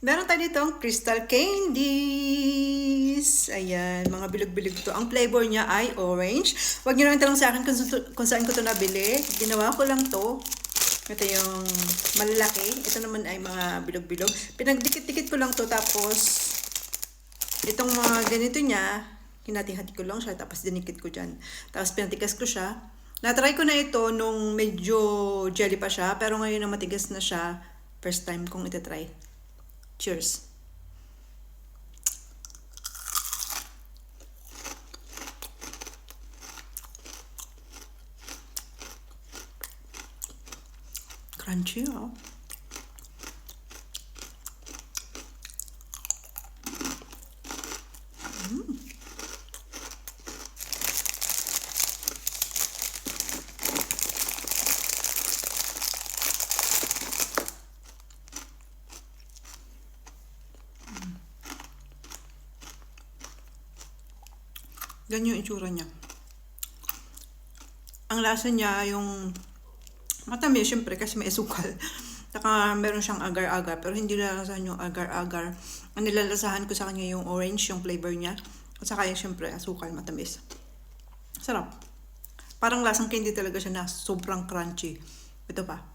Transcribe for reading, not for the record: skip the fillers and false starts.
Meron tayo ditong crystal candies. Ayan, mga bilog-bilog to. Ang flavor niya ay orange. Huwag niyo lang tanong sa akin kung saan ko to nabili. Ginawa ko lang to. Ito yung malalaki. Ito naman ay mga bilog-bilog. Pinagdikit-dikit ko lang to. Tapos, itong mga ganito niya, hinati-hati ko lang siya. Tapos, dinikit ko dyan. Tapos, pinatigas ko siya. Natry ko na ito nung medyo jelly pa siya. Pero ngayon na matigas na siya, first time kong itatry. Cheers! Crunchy, oh. Ganyan yung itsura niya. Ang lasa niya yung matamis, syempre, kasi may asukal. Saka meron siyang agar-agar, pero hindi nalalasahan yung agar-agar. Ang nilalasahan ko sa kanya yung orange, yung flavor niya. At saka yung syempre, asukal, matamis. Sarap. Parang lasang candy talaga siya na sobrang crunchy. Ito pa.